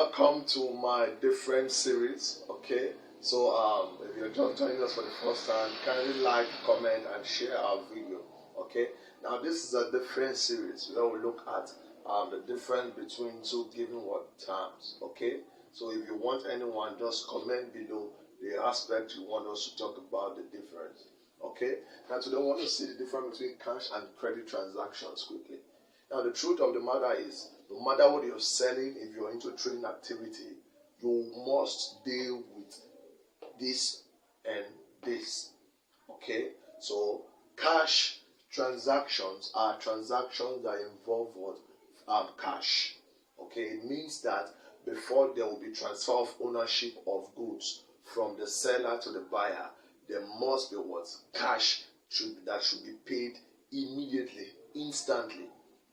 welcome to my different series. Okay, so if you're just joining us for the first time, kindly like, comment, and share our video. Okay, now this is a different series where we look at the difference between two given word terms. Okay, so if you want anyone, just comment below the aspect you want us to talk about the difference. Okay, now today I want to see the difference between cash and credit transactions quickly. Now the truth of the matter is, no matter what you're selling, if you're into trading activity, you must deal with this and this. Okay, so cash transactions are transactions that involve what? Cash. Okay, it means that before there will be transfer of ownership of goods from the seller to the buyer, there must be what? Cash that should be paid immediately, instantly.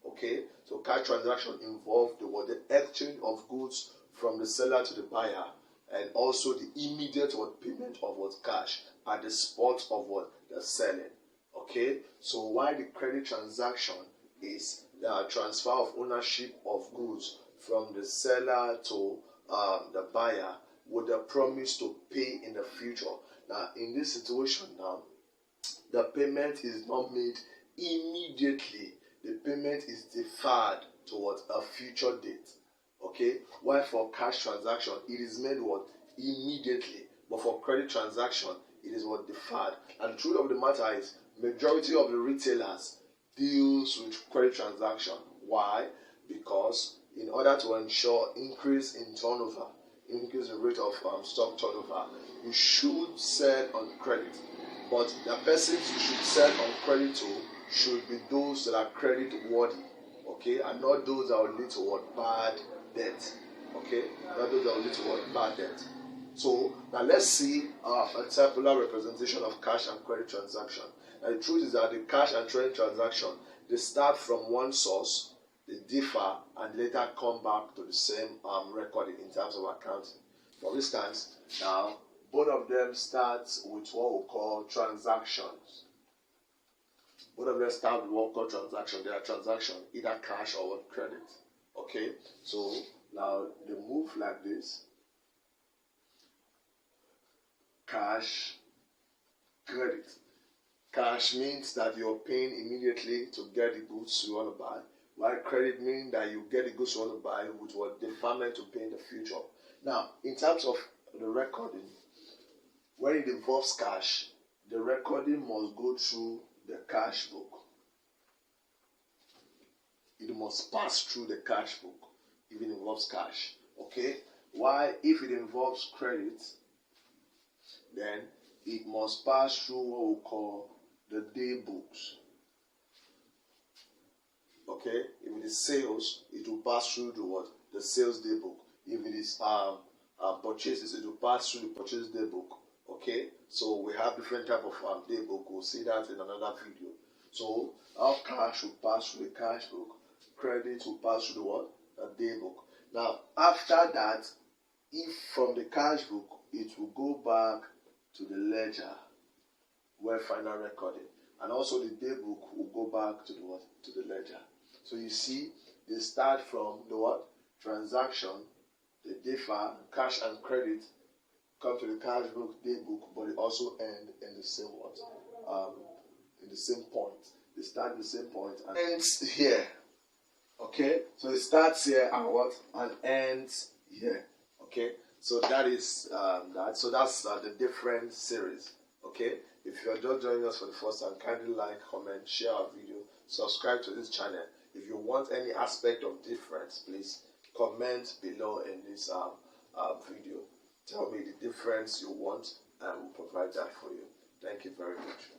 Okay, so cash transaction involve the exchange of goods from the seller to the buyer, and also the immediate payment of cash at the spot of the selling. Okay, so while the credit transaction is the transfer of ownership of goods from the seller to the buyer with a promise to pay in the future. Now, in this situation now, the payment is not made immediately. The payment is deferred towards a future date. Okay? While for cash transaction, it is made immediately. But for credit transaction, it is deferred. And the truth of the matter is, majority of the retailers deals with credit transaction. Why? Because in order to ensure increase in turnover, increase the rate of stock turnover, you should sell on credit. But the persons you should sell on credit to should be those that are credit worthy, okay, and not those that will lead to bad debt, okay, not those that will lead to bad debt. So now let's see a tabular representation of cash and credit transaction. Now the truth is that the cash and credit transaction, they start from one source, they differ, and later come back to the same recording in terms of accounting. For instance, now both of them start with what we call transactions. Both of them start with what we call transaction. They are transaction, either cash or credit. Okay, so now they move like this: cash, credit. Cash means that you're paying immediately to get the goods you want to buy, while credit means that you get the goods you want to buy with deferment to pay in the future. Now, in terms of the recording, when it involves cash, the recording must go through the cash book. It must pass through the cash book if it involves cash. Okay? Why? If it involves credit, then it must pass through what we call the day books. Okay? If it is sales, it will pass through the sales day book. If it is purchases, it will pass through the purchase day book. Okay, so we have different type of day book. We'll see that in another video. So our cash will pass through the cash book, credit will pass through the day book. Now after that, if from the cash book, it will go back to the ledger where final recording, and also the day book will go back to the ledger. So you see, they start from the transaction, they differ, cash and credit come to the cash book, day book, but it also end in the same in the same point. They start at the same point and ends here. Okay, so it starts here and ends here. Okay, so that is that. So that's the different series. Okay, if you are just joining us for the first time, kindly like, comment, share our video, subscribe to this channel. If you want any aspect of difference, please comment below in this video. Tell me the difference you want, and we'll provide that for you. Thank you very much.